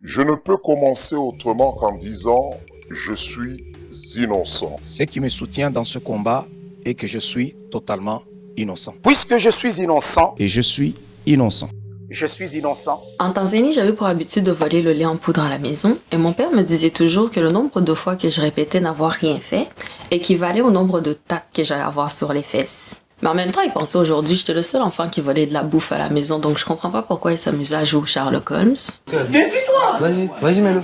Je ne peux commencer autrement qu'en disant je suis innocent. Ce qui me soutient dans ce combat est que je suis totalement innocent. Puisque je suis innocent, Et je suis innocent. je suis innocent. En Tanzanie, j'avais pour habitude de voler le lait en poudre à la maison et mon père me disait toujours que le nombre de fois que je répétais n'avoir rien fait équivalait au nombre de tacs que j'allais avoir sur les fesses. Mais en même temps, il pensait aujourd'hui j'étais le seul enfant qui volait de la bouffe à la maison, donc je comprends pas pourquoi il s'amusait à jouer au Sherlock Holmes. Défie-toi! Vas-y, mets-le.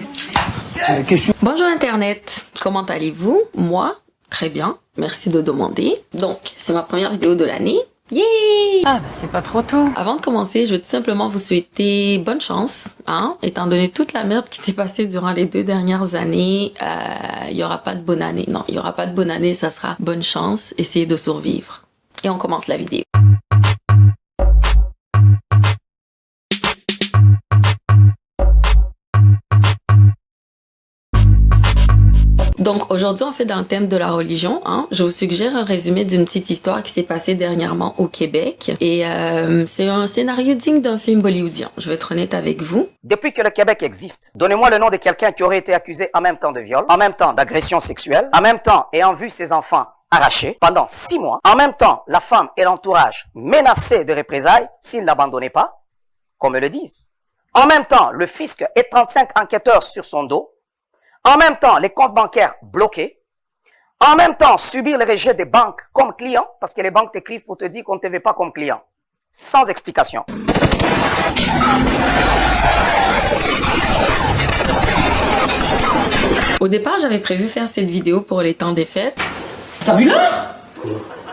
Bonjour Internet, comment allez-vous? Moi, très bien, merci de demander. Donc, c'est ma première vidéo de l'année. Yay! Ah, bah c'est pas trop tôt. Avant de commencer, je veux tout simplement vous souhaiter bonne chance, hein, étant donné toute la merde qui s'est passée durant les 2 dernières années, il y aura pas de bonne année. Non, il y aura pas de bonne année, ça sera bonne chance, essayez de survivre. Et on commence la vidéo. Donc aujourd'hui, on fait dans le thème de la religion. Hein. Je vous suggère un résumé d'une petite histoire qui s'est passée dernièrement au Québec. Et c'est un scénario digne d'un film bollywoodien. Je vais être honnête avec vous. Depuis que le Québec existe, donnez-moi le nom de quelqu'un qui aurait été accusé en même temps de viol, en même temps d'agression sexuelle, en même temps ayant vu ses enfants arrachés pendant 6 mois, en même temps la femme et l'entourage menacés de représailles s'ils n'abandonnaient pas, qu'on me le dise. En même temps, le fisc et 35 enquêteurs sur son dos. En même temps, les comptes bancaires bloqués. En même temps, subir le rejet des banques comme client, parce que les banques t'écrivent pour te dire qu'on ne te veut pas comme client. Sans explication. Au départ, j'avais prévu faire cette vidéo pour les temps des fêtes. T'as vu l'heure?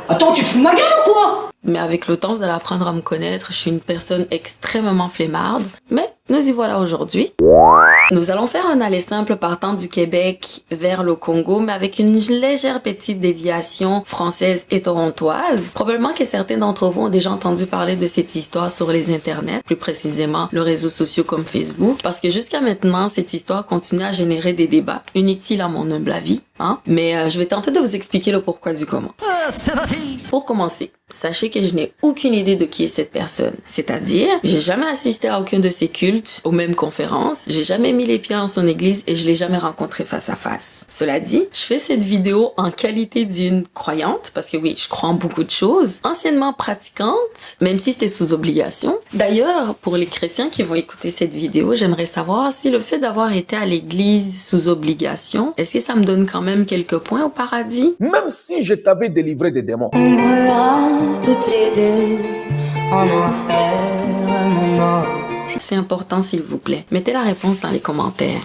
Attends, tu te fous de ma gueule ou quoi? Mais avec le temps, vous allez apprendre à me connaître. Je suis une personne extrêmement flemmarde. Mais nous y voilà aujourd'hui. Nous allons faire un aller simple partant du Québec vers le Congo, mais avec une légère petite déviation française et torontoise. Probablement que certains d'entre vous ont déjà entendu parler de cette histoire sur les internets, plus précisément les réseaux sociaux comme Facebook, parce que jusqu'à maintenant, cette histoire continue à générer des débats inutiles à mon humble avis. Hein? Mais je vais tenter de vous expliquer le pourquoi du comment. Pour commencer, sachez que je n'ai aucune idée de qui est cette personne. C'est-à-dire, j'ai jamais assisté à aucun de ses cultes, aux mêmes conférences, j'ai jamais mis les pieds en son église et je l'ai jamais rencontré face à face. Cela dit, je fais cette vidéo en qualité d'une croyante, parce que oui, je crois en beaucoup de choses, anciennement pratiquante, même si c'était sous obligation. D'ailleurs, pour les chrétiens qui vont écouter cette vidéo, j'aimerais savoir si le fait d'avoir été à l'église sous obligation, est-ce que ça me donne quand même quelques points au paradis? Même si je t'avais délivré des démons. On mourra toutes les deux en enfer, mon ange. C'est important s'il vous plaît. Mettez la réponse dans les commentaires.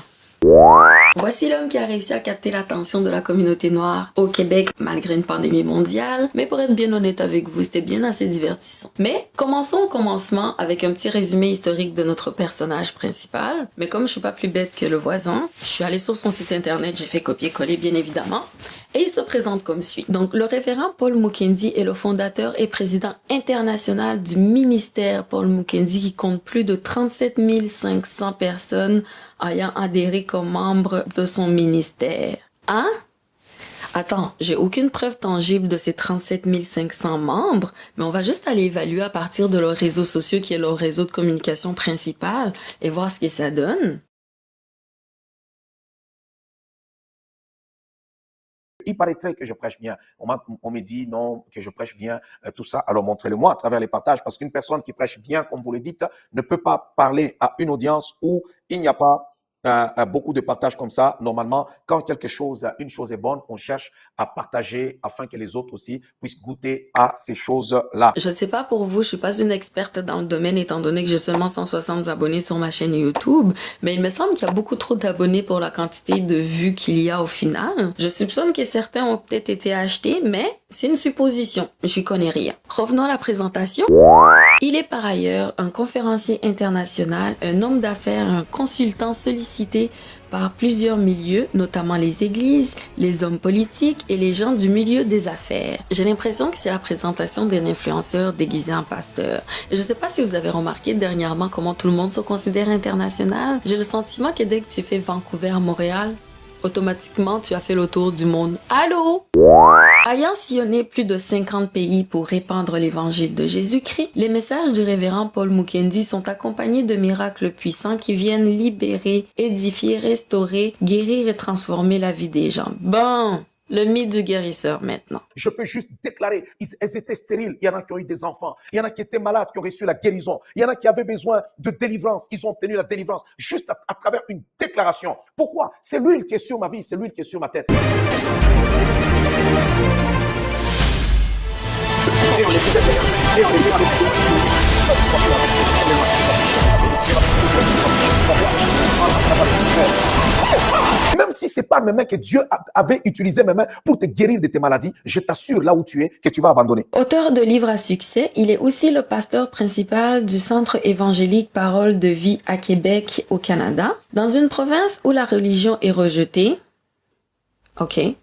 Voici l'homme qui a réussi à capter l'attention de la communauté noire au Québec malgré une pandémie mondiale. Mais pour être bien honnête avec vous, c'était bien assez divertissant. Mais commençons au commencement avec un petit résumé historique de notre personnage principal. Mais comme je suis pas plus bête que le voisin, je suis allée sur son site internet, j'ai fait copier-coller bien évidemment. Et il se présente comme suit. Donc, le révérend Paul Mukendi est le fondateur et président international du ministère Paul Mukendi qui compte plus de 37 500 personnes ayant adhéré comme membres de son ministère. Hein? Attends, j'ai aucune preuve tangible de ces 37 500 membres, mais on va juste aller évaluer à partir de leurs réseaux sociaux qui est leur réseau de communication principal et voir ce que ça donne. Il paraîtrait que je prêche bien. On me dit non, que je prêche bien, tout ça. Alors montrez-le-moi à travers les partages, parce qu'une personne qui prêche bien, comme vous le dites, ne peut pas parler à une audience où il n'y a pas beaucoup de partages comme ça. Normalement, quand une chose est bonne, on cherche à partager afin que les autres aussi puissent goûter à ces choses-là. Je sais pas pour vous, je suis pas une experte dans le domaine étant donné que j'ai seulement 160 abonnés sur ma chaîne YouTube, mais il me semble qu'il y a beaucoup trop d'abonnés pour la quantité de vues qu'il y a au final. Je soupçonne que certains ont peut-être été achetés, mais c'est une supposition, j'y connais rien. Revenons à la présentation. Il est par ailleurs un conférencier international, un homme d'affaires, un consultant sollicité par plusieurs milieux, notamment les églises, les hommes politiques et les gens du milieu des affaires. J'ai l'impression que c'est la présentation d'un influenceur déguisé en pasteur. Et je sais pas si vous avez remarqué dernièrement comment tout le monde se considère international. J'ai le sentiment que dès que tu fais Vancouver, Montréal, automatiquement, tu as fait le tour du monde. Allô? Ayant sillonné plus de 50 pays pour répandre l'évangile de Jésus-Christ, les messages du révérend Paul Mukendi sont accompagnés de miracles puissants qui viennent libérer, édifier, restaurer, guérir et transformer la vie des gens. Bon, le mythe du guérisseur maintenant. Je peux juste déclarer, elles étaient stériles. Il y en a qui ont eu des enfants. Il y en a qui étaient malades, qui ont reçu la guérison. Il y en a qui avaient besoin de délivrance. Ils ont obtenu la délivrance juste à travers une déclaration. Pourquoi? C'est l'huile qui est sur ma vie, c'est l'huile qui est sur ma tête. Même si c'est pas mes mains que Dieu avait utilisé mes mains pour te guérir de tes maladies, je t'assure là où tu es que tu vas abandonner. Auteur de livres à succès, il est aussi le pasteur principal du Centre évangélique Parole de vie à Québec au Canada. Dans une province où la religion est rejetée,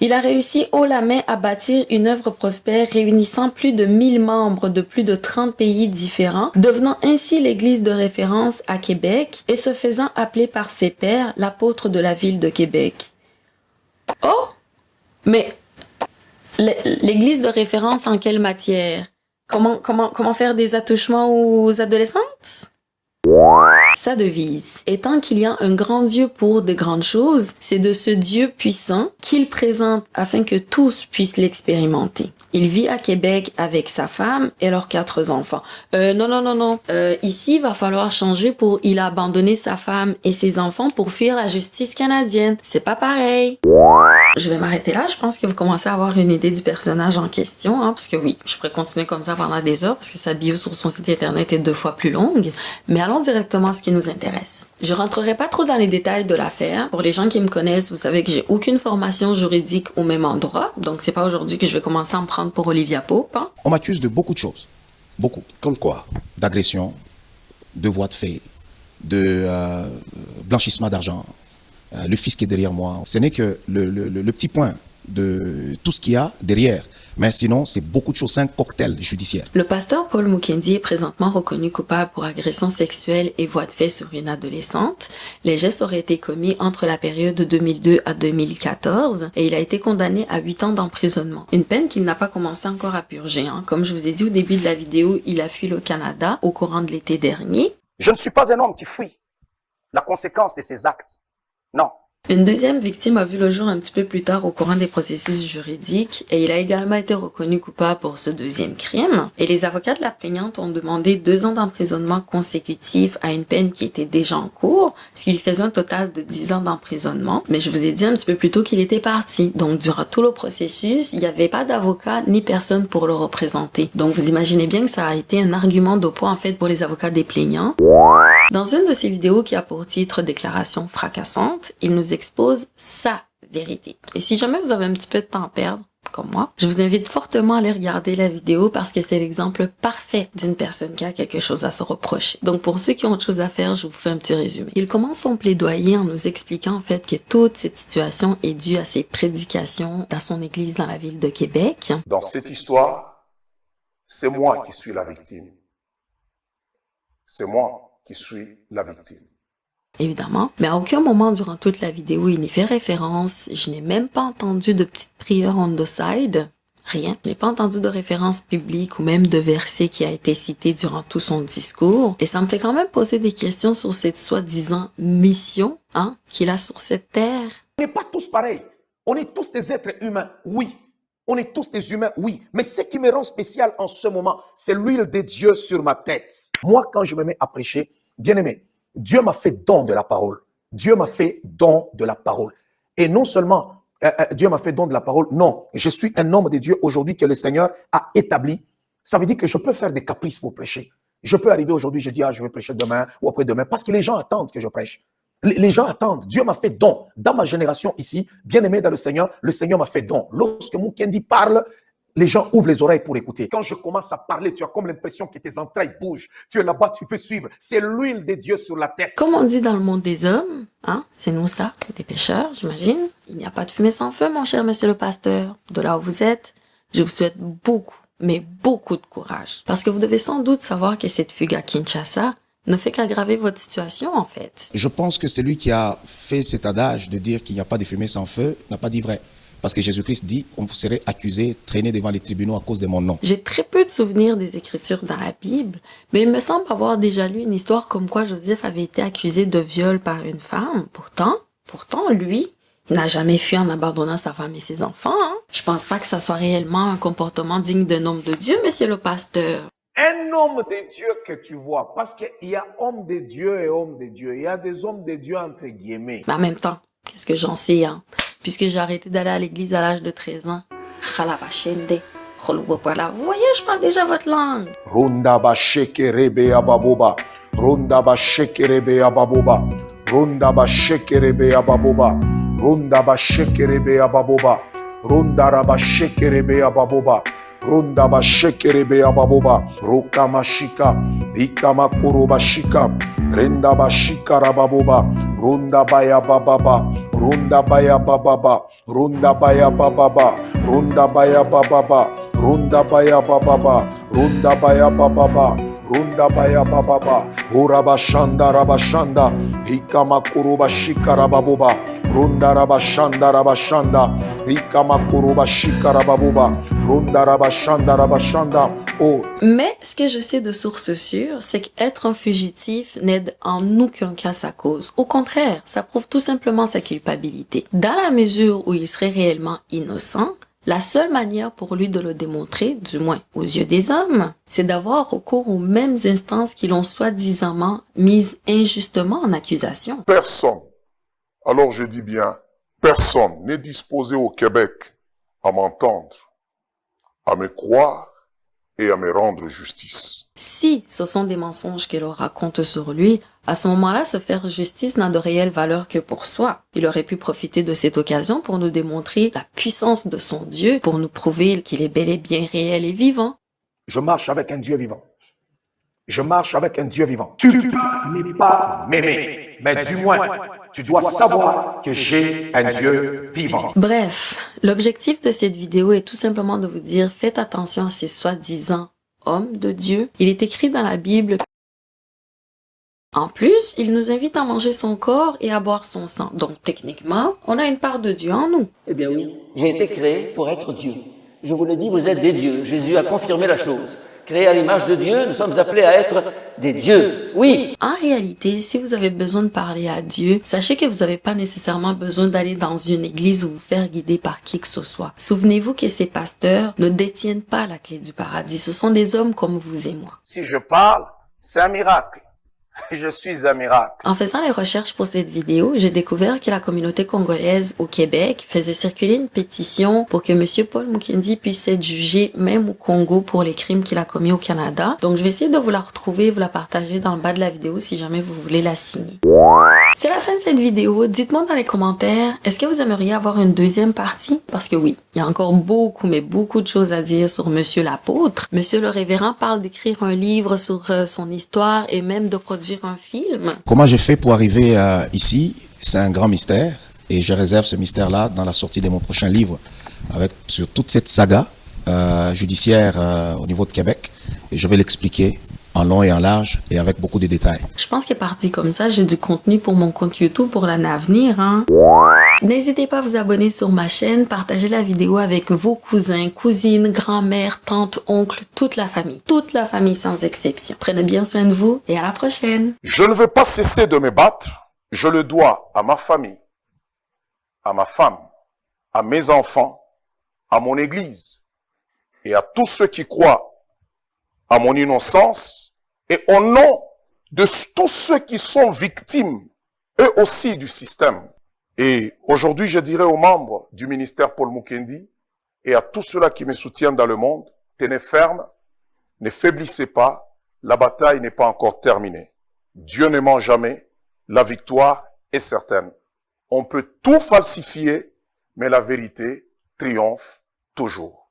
il a réussi haut la main à bâtir une œuvre prospère réunissant plus de 1000 membres de plus de 30 pays différents, devenant ainsi l'église de référence à Québec et se faisant appeler par ses pairs l'apôtre de la ville de Québec. Oh! Mais l'église de référence en quelle matière? Comment faire des attouchements aux adolescentes? Sa devise étant qu'il y a un grand Dieu pour de grandes choses, c'est de ce Dieu puissant qu'il présente afin que tous puissent l'expérimenter. Il vit à Québec avec sa femme et leurs 4 enfants. Non. Ici, il va falloir changer pour il a abandonné sa femme et ses enfants pour fuir la justice canadienne. C'est pas pareil. Je vais m'arrêter là. Je pense que vous commencez à avoir une idée du personnage en question, parce que oui, je pourrais continuer comme ça pendant des heures parce que sa bio sur son site internet est 2 fois plus longue. Mais allons directement à ce qui nous intéresse. Je rentrerai pas trop dans les détails de l'affaire. Pour les gens qui me connaissent, vous savez que j'ai aucune formation juridique au même endroit. Donc, c'est pas aujourd'hui que je vais commencer à me prendre pour Olivia Pope. On m'accuse de beaucoup de choses. Beaucoup. Comme quoi? D'agression, de voies de fait, de blanchissement d'argent. Le fisc est derrière moi. Ce n'est que le petit point de tout ce qu'il y a derrière. Mais sinon, c'est beaucoup de choses, c'est un cocktail judiciaire. Le pasteur Paul Mukendi est présentement reconnu coupable pour agression sexuelle et voies de fait sur une adolescente. Les gestes auraient été commis entre la période de 2002 à 2014 et il a été condamné à 8 ans d'emprisonnement. Une peine qu'il n'a pas commencé encore à purger. Comme je vous ai dit au début de la vidéo, il a fui le Canada au courant de l'été dernier. Je ne suis pas un homme qui fuit la conséquence de ses actes. Non. Une deuxième victime a vu le jour un petit peu plus tard au courant des processus juridiques et il a également été reconnu coupable pour ce deuxième crime. Et les avocats de la plaignante ont demandé 2 ans d'emprisonnement consécutif à une peine qui était déjà en cours, ce qui lui faisait un total de 10 ans d'emprisonnement. Mais je vous ai dit un petit peu plus tôt qu'il était parti. Donc durant tout le processus, il n'y avait pas d'avocat ni personne pour le représenter. Donc vous imaginez bien que ça a été un argument de poids en fait pour les avocats des plaignants. Dans une de ses vidéos qui a pour titre Déclaration fracassante, il nous expose sa vérité. Et si jamais vous avez un petit peu de temps à perdre, comme moi, je vous invite fortement à aller regarder la vidéo parce que c'est l'exemple parfait d'une personne qui a quelque chose à se reprocher. Donc pour ceux qui ont autre chose à faire, je vous fais un petit résumé. Il commence son plaidoyer en nous expliquant en fait que toute cette situation est due à ses prédications dans son église dans la ville de Québec. Dans cette histoire, c'est moi qui suis la victime. C'est moi qui suis la victime. Évidemment, mais à aucun moment durant toute la vidéo il n'y fait référence. Je n'ai même pas entendu de petites prières on the side. Rien. Je n'ai pas entendu de référence biblique ou même de verset qui a été cité durant tout son discours. Et ça me fait quand même poser des questions sur cette soi-disant mission qu'il a sur cette terre. On n'est pas tous pareils. On est tous des êtres humains, oui. On est tous des humains, oui. Mais ce qui me rend spécial en ce moment, c'est l'huile de Dieu sur ma tête. Moi, quand je me mets à prêcher, bien aimé, Dieu m'a fait don de la parole. Dieu m'a fait don de la parole. Et non seulement Dieu m'a fait don de la parole, non, je suis un homme de Dieu aujourd'hui que le Seigneur a établi. Ça veut dire que je peux faire des caprices pour prêcher. Je peux arriver aujourd'hui, je dis, je vais prêcher demain ou après-demain, parce que les gens attendent que je prêche. Les gens attendent. Dieu m'a fait don. Dans ma génération ici, bien aimé dans le Seigneur m'a fait don. Lorsque Mukendi parle, les gens ouvrent les oreilles pour écouter. Quand je commence à parler, tu as comme l'impression que tes entrailles bougent. Tu es là-bas, tu veux suivre. C'est l'huile de Dieu sur la tête. Comme on dit dans le monde des hommes, c'est nous ça, des pécheurs, j'imagine. Il n'y a pas de fumée sans feu, mon cher monsieur le pasteur. De là où vous êtes, je vous souhaite beaucoup, mais beaucoup de courage. Parce que vous devez sans doute savoir que cette fugue à Kinshasa ne fait qu'aggraver votre situation, en fait. Je pense que celui qui a fait cet adage de dire qu'il n'y a pas de fumée sans feu n'a pas dit vrai. Parce que Jésus-Christ dit qu'on vous serait accusé, traîné devant les tribunaux à cause de mon nom. J'ai très peu de souvenirs des Écritures dans la Bible, mais il me semble avoir déjà lu une histoire comme quoi Joseph avait été accusé de viol par une femme. Pourtant, lui, il n'a jamais fui en abandonnant sa femme et ses enfants. Hein. Je pense pas que ça soit réellement un comportement digne d'un homme de Dieu, monsieur le pasteur. Un homme de Dieu que tu vois, parce qu'il y a homme de Dieu et homme de Dieu. Il y a des hommes de Dieu entre guillemets. Mais en même temps, qu'est-ce que j'en sais, hein? Puisque j'ai arrêté d'aller à l'église à l'âge de 13 ans. Khalabashende. Vous voyez, je parle déjà votre langue. Ronda ba shekerebe ababoba. Ronda ba shekerebe ababoba. Ronda ba shekerebe ababoba. Ronda ba shekerebe ababoba. Ronda raba shekerebe ababoba. Ronda ba shekerebe ababoba. Rokama shika. Ikama kuroba shika. Renda ba shika rababoba. Ronda baya bababa. Ronda baya bababa. Ronda baya bababa. Ronda baya bababa. Ronda baya bababa. Ronda baya bababa. Ronda baya bababa. Uraba shanda rabashanda. Ikama kuroba shika rababoba. Ronda rabashanda rabashanda. Ikama kuroba shika rababoba. Ronda rabashanda rabashanda. Oh. Mais ce que je sais de source sûre, c'est qu'être un fugitif n'aide en aucun cas sa cause. Au contraire, ça prouve tout simplement sa culpabilité. Dans la mesure où il serait réellement innocent, la seule manière pour lui de le démontrer, du moins aux yeux des hommes, c'est d'avoir recours aux mêmes instances qui l'ont soi-disant mises injustement en accusation. Personne, alors je dis bien, personne n'est disposé au Québec à m'entendre, à me croire et à me rendre justice. Si ce sont des mensonges qu'il raconte sur lui, à ce moment-là, se faire justice n'a de réelle valeur que pour soi. Il aurait pu profiter de cette occasion pour nous démontrer la puissance de son Dieu, pour nous prouver qu'il est bel et bien réel et vivant. Je marche avec un Dieu vivant. Je marche avec un Dieu vivant. Tu n'es pas m'aimer, mais du moins, tu dois savoir que j'ai un Dieu vivant. Bref, l'objectif de cette vidéo est tout simplement de vous dire, faites attention à ces soi-disant hommes de Dieu. Il est écrit dans la Bible. En plus, il nous invite à manger son corps et à boire son sang. Donc techniquement, on a une part de Dieu en nous. Eh bien oui, j'ai été créé pour être Dieu. Je vous l'ai dit, vous êtes des dieux. Jésus a confirmé la chose. Créés à l'image de Dieu, nous sommes appelés à être des dieux. Oui. En réalité, si vous avez besoin de parler à Dieu, sachez que vous n'avez pas nécessairement besoin d'aller dans une église ou vous faire guider par qui que ce soit. Souvenez-vous que ces pasteurs ne détiennent pas la clé du paradis. Ce sont des hommes comme vous et moi. Si je parle, c'est un miracle. Je suis un miracle. En faisant les recherches pour cette vidéo, j'ai découvert que la communauté congolaise au Québec faisait circuler une pétition pour que Monsieur Paul Mukendi puisse être jugé même au Congo pour les crimes qu'il a commis au Canada. Donc je vais essayer de vous la retrouver et vous la partager dans le bas de la vidéo si jamais vous voulez la signer. C'est la fin de cette vidéo. Dites-moi dans les commentaires, est-ce que vous aimeriez avoir une deuxième partie? Parce que oui, il y a encore beaucoup, mais beaucoup de choses à dire sur Monsieur l'apôtre. Monsieur le révérend parle d'écrire un livre sur son histoire et même de produire un film. Comment j'ai fait pour arriver ici? C'est un grand mystère et je réserve ce mystère-là dans la sortie de mon prochain livre sur toute cette saga judiciaire au niveau de Québec. Et je vais l'expliquer en long et en large et avec beaucoup de détails. Je pense que parti comme ça, j'ai du contenu pour mon compte YouTube pour l'année à venir. Hein? N'hésitez pas à vous abonner sur ma chaîne, partager la vidéo avec vos cousins, cousines, grand-mères, tantes, oncles, toute la famille. Toute la famille sans exception. Prenez bien soin de vous et à la prochaine. Je ne veux pas cesser de me battre. Je le dois à ma famille, à ma femme, à mes enfants, à mon église et à tous ceux qui croient à mon innocence et au nom de tous ceux qui sont victimes, eux aussi, du système. Et aujourd'hui, je dirais aux membres du ministère Paul Mukendi et à tous ceux-là qui me soutiennent dans le monde, tenez ferme, ne faiblissez pas, la bataille n'est pas encore terminée. Dieu ne ment jamais, la victoire est certaine. On peut tout falsifier, mais la vérité triomphe toujours.